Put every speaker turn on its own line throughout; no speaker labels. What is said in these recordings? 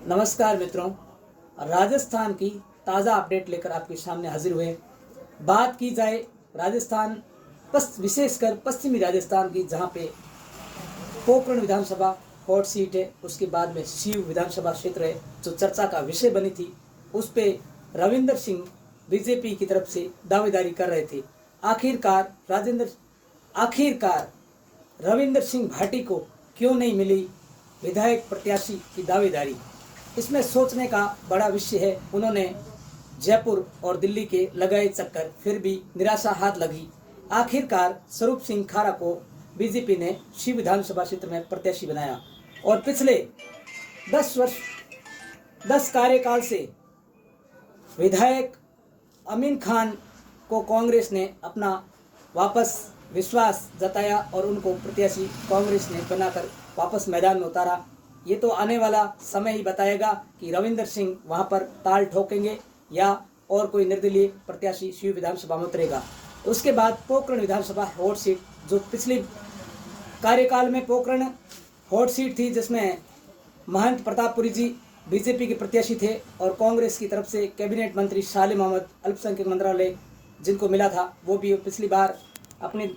नमस्कार मित्रों, राजस्थान की ताज़ा अपडेट लेकर आपके सामने हाजिर हुए। बात की जाए राजस्थान विशेषकर पश्चिमी राजस्थान की, जहां पे पोखरण विधानसभा हॉट सीट है, उसके बाद में सीव विधानसभा क्षेत्र है जो चर्चा का विषय बनी थी। उस पे रविंदर सिंह बीजेपी की तरफ से दावेदारी कर रहे थे। आखिरकार रविंदर सिंह भाटी को क्यों नहीं मिली विधायक प्रत्याशी की दावेदारी, इसमें सोचने का बड़ा विषय है। उन्होंने जयपुर और दिल्ली के लगाए चक्कर, फिर भी निराशा हाथ लगी। आखिरकार स्वरूप सिंह खारा को बीजेपी ने शिव विधानसभा क्षेत्र में प्रत्याशी बनाया और पिछले 10 कार्यकाल से विधायक अमीन खान को कांग्रेस ने अपना वापस विश्वास जताया और उनको प्रत्याशी कांग्रेस ने बनाकर वापस मैदान में उतारा। ये तो आने वाला समय ही बताएगा कि रविंदर सिंह वहां पर ताल ठोकेंगे या और कोई निर्दलीय प्रत्याशी शिव विधानसभा में उतरेगा। उसके बाद पोखरण विधानसभा हॉट सीट, जो पिछले कार्यकाल में पोखरण हॉट सीट थी, जिसमें महंत प्रतापपुरी जी बीजेपी के प्रत्याशी थे और कांग्रेस की तरफ से कैबिनेट मंत्री साले मोहम्मद अल्पसंख्यक मंत्रालय जिनको मिला था, वो भी पिछली बार अपने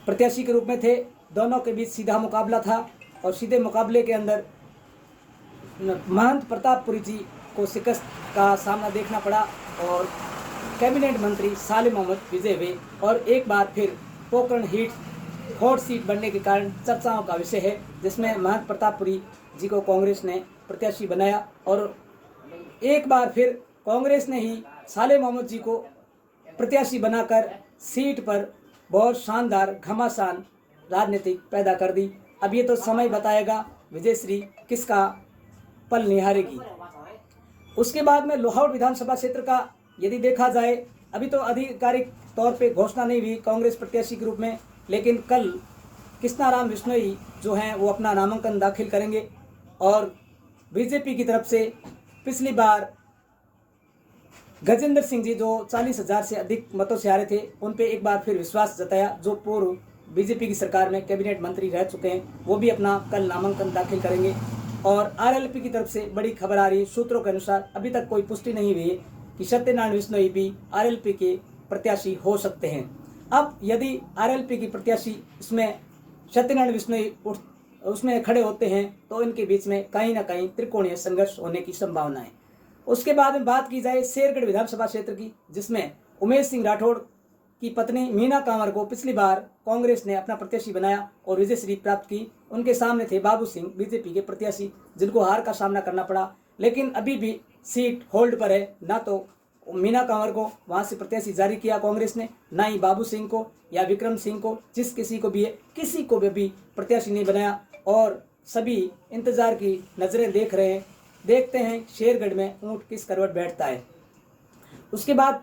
प्रत्याशी के रूप में थे। दोनों के बीच सीधा मुकाबला था और सीधे मुकाबले के अंदर महंत प्रतापपुरी जी को शिकस्त का सामना देखना पड़ा और कैबिनेट मंत्री साले मोहम्मद विजय हुए और एक बार फिर पोखरण हॉट सीट बनने के कारण चर्चाओं का विषय है, जिसमें महंत प्रतापपुरी जी को कांग्रेस ने प्रत्याशी बनाया और एक बार फिर कांग्रेस ने ही साले मोहम्मद जी को प्रत्याशी बनाकर सीट पर बहुत शानदार घमासान राजनीति पैदा कर दी। अब ये तो समय बताएगा विजयश्री किसका पल निहारेगी। उसके बाद में लोहावट विधानसभा क्षेत्र का यदि देखा जाए, अभी तो आधिकारिक तौर पे घोषणा नहीं हुई कांग्रेस प्रत्याशी के रूप में, लेकिन कल कृष्णाराम विश्नोई जो हैं वो अपना नामांकन दाखिल करेंगे और बीजेपी की तरफ से पिछली बार गजेंद्र सिंह जी जो 40,000 से अधिक मतों से हारे थे, उन पे एक बार फिर विश्वास जताया, जो पूर्व बीजेपी की सरकार में कैबिनेट मंत्री रह चुके हैं। वो भी अपना कल नामांकन दाखिल करेंगे और आरएलपी की तरफ से बड़ी खबर आ रही है, सूत्रों के अनुसार अभी तक कोई पुष्टि नहीं हुई है कि सत्यनारायण विश्नोई भी आरएलपी के प्रत्याशी हो सकते हैं। अब यदि आरएलपी की प्रत्याशी इसमें सत्यनारायण विश्नोई उसमें खड़े होते हैं तो इनके बीच में कहीं ना कहीं त्रिकोणीय संघर्ष होने की संभावना है। उसके बाद में बात की जाए शेरगढ़ विधानसभा क्षेत्र की, जिसमें उमेश सिंह राठौड़ की पत्नी मीना कांवर को पिछली बार कांग्रेस ने अपना प्रत्याशी बनाया और विजयश्री प्राप्त की। उनके सामने थे बाबू सिंह बीजेपी के प्रत्याशी, जिनको हार का सामना करना पड़ा, लेकिन अभी भी सीट होल्ड पर है। ना तो मीना कांवर को वहां से प्रत्याशी जारी किया कांग्रेस ने, ना ही बाबू सिंह को या विक्रम सिंह को, किसी को भी है, किसी को भी प्रत्याशी नहीं बनाया और सभी इंतजार की नजरें देख रहे हैं। देखते हैं शेरगढ़ में ऊंट किस करवट बैठता है। उसके बाद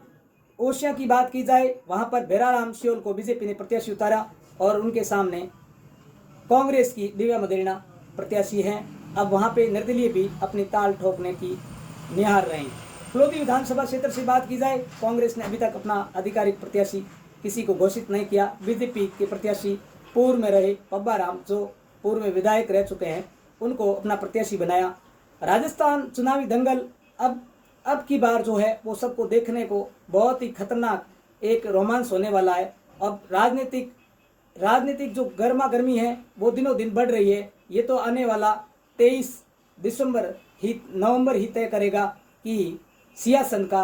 ओशिया की बात की जाए, वहां पर भेराराम सियोल को बीजेपी ने प्रत्याशी उतारा और उनके सामने कांग्रेस की दिव्या मदेरणा प्रत्याशी हैं। अब वहां पे निर्दलीय भी अपनी ताल ठोकने की निहार रहे हैं। फलोदी विधानसभा क्षेत्र से बात की जाए, कांग्रेस ने अभी तक अपना आधिकारिक प्रत्याशी किसी को घोषित नहीं किया। बीजेपी के प्रत्याशी पूर्व में रहे पब्बा राम, जो पूर्व में विधायक रह चुके हैं, उनको अपना प्रत्याशी बनाया। राजस्थान चुनावी दंगल अब की बार जो है वो सबको देखने को बहुत ही खतरनाक एक रोमांस होने वाला है। अब राजनीतिक जो गर्मा गर्मी है वो दिनों दिन बढ़ रही है। ये तो आने वाला 23 नवंबर ही तय करेगा कि सियासत का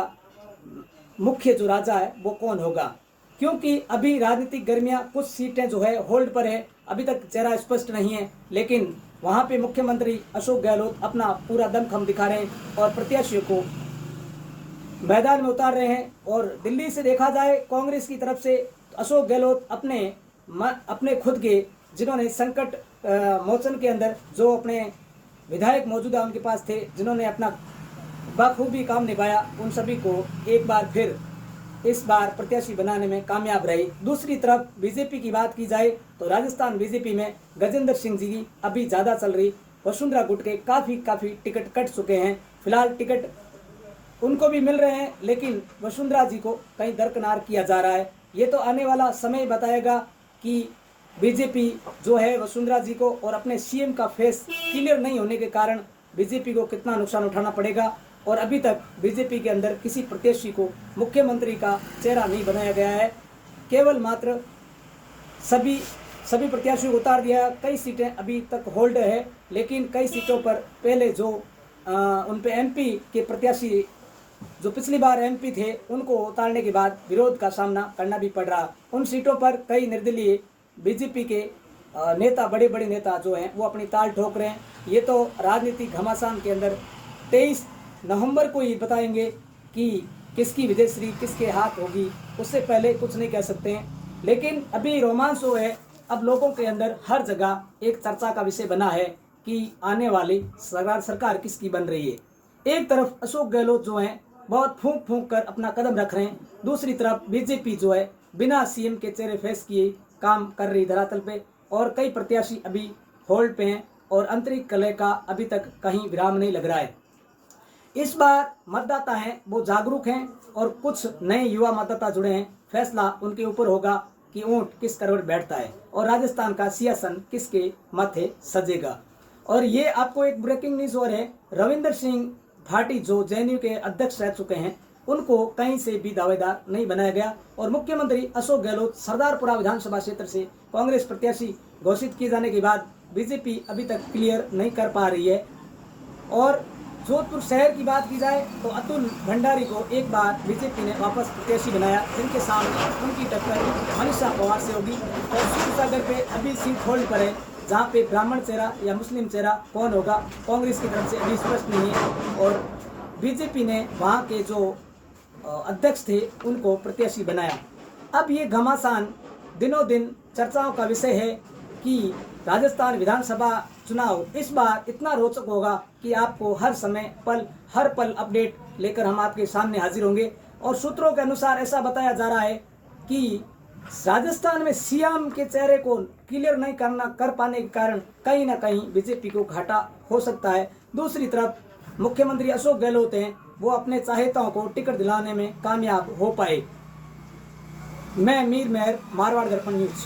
मुख्य जो राजा है वो कौन होगा, क्योंकि अभी राजनीतिक गर्मियां, कुछ सीटें जो है होल्ड पर है, अभी तक चेहरा स्पष्ट नहीं है, लेकिन वहां पे मुख्यमंत्री अशोक गहलोत अपना पूरा दमखम दिखा रहे हैं और प्रत्याशियों को मैदान में उतार रहे हैं। और दिल्ली से देखा जाए कांग्रेस की तरफ से अशोक गहलोत अपने खुद के, जिन्होंने संकट मोचन के अंदर जो अपने विधायक मौजूदा उनके पास थे, जिन्होंने अपना बखूबी काम निभाया, उन सभी को एक बार फिर इस बार प्रत्याशी बनाने में कामयाब रहे। दूसरी तरफ बीजेपी की बात की जाए तो राजस्थान बीजेपी में गजेंद्र सिंह जी की अभी ज़्यादा चल रही, वसुंधरा गुट के काफ़ी टिकट कट चुके हैं। फिलहाल टिकट उनको भी मिल रहे हैं, लेकिन वसुंधरा जी को कहीं दरकिनार किया जा रहा है। ये तो आने वाला समय बताएगा कि बीजेपी जो है वसुंधरा जी को, और अपने सीएम का फेस क्लियर नहीं होने के कारण बीजेपी को कितना नुकसान उठाना पड़ेगा। और अभी तक बीजेपी के अंदर किसी प्रत्याशी को मुख्यमंत्री का चेहरा नहीं बनाया गया है, केवल मात्र सभी प्रत्याशियों को उतार दिया। कई सीटें अभी तक होल्ड है, लेकिन कई सीटों पर पहले जो उन पे एमपी के प्रत्याशी जो पिछली बार एमपी थे उनको उतारने के बाद विरोध का सामना करना भी पड़ रहा। उन सीटों पर कई निर्दलीय बीजेपी के नेता, बड़े बड़े नेता जो हैं वो अपनी ताल ठोक रहे हैं। ये तो राजनीतिक घमासान के अंदर 23 नवंबर को ही बताएंगे कि किसकी विजयश्री किसके हाथ होगी, उससे पहले कुछ नहीं कह सकते हैं। लेकिन अभी रोमांच जो है, अब लोगों के अंदर हर जगह एक चर्चा का विषय बना है कि आने वाली सरकार किसकी बन रही है। एक तरफ अशोक गहलोत जो हैं बहुत फूंक फूंक कर अपना कदम रख रहे हैं, दूसरी तरफ बीजेपी जो है बिना सीएम के चेहरे फेस किए काम कर रही धरातल पे, और कई प्रत्याशी अभी होल्ड पे हैं और आंतरिक कलह का अभी तक कहीं विराम नहीं लग रहा है। इस बार मतदाता हैं वो जागरूक हैं और कुछ नए युवा मतदाता जुड़े हैं। फैसला उनके ऊपर होगा कि ऊंट किस करवट बैठता है और राजस्थान का सिंहासन किसके माथे सजेगा। और ये आपको एक ब्रेकिंग न्यूज और है, रविंदर सिंह भाटी जो जेएनयू के अध्यक्ष रह चुके हैं उनको कहीं से भी दावेदार नहीं बनाया गया, और मुख्यमंत्री अशोक गहलोत सरदारपुरा विधानसभा क्षेत्र से कांग्रेस प्रत्याशी घोषित किए जाने के बाद बीजेपी अभी तक क्लियर नहीं कर पा रही है। और जोधपुर शहर की बात की जाए तो अतुल भंडारी को एक बार बीजेपी ने वापस प्रत्याशी बनाया, जिनके सामने उनकी टक्कर मनीषा पवार से होगी। और सूरसागर पे अभी सीट होल्ड पर है, जहाँ पे ब्राह्मण चेहरा या मुस्लिम चेहरा कौन होगा कांग्रेस की तरफ से अभी स्पष्ट नहीं है, और बीजेपी ने वहाँ के जो अध्यक्ष थे उनको प्रत्याशी बनाया। अब ये घमासान दिनों दिन चर्चाओं का विषय है कि राजस्थान विधानसभा चुनाव इस बार इतना रोचक होगा कि आपको हर पल अपडेट लेकर हम आपके सामने हाजिर होंगे। और सूत्रों के अनुसार ऐसा बताया जा रहा है कि राजस्थान में सीएम के चेहरे को क्लियर नहीं कर पाने के कारण कहीं ना कहीं बीजेपी को घाटा हो सकता है। दूसरी तरफ मुख्यमंत्री अशोक गहलोत हैं, वो अपने चाहताओं को टिकट दिलाने में कामयाब हो पाए। मैं मीर मेहर, मारवाड़ दर्पण न्यूज।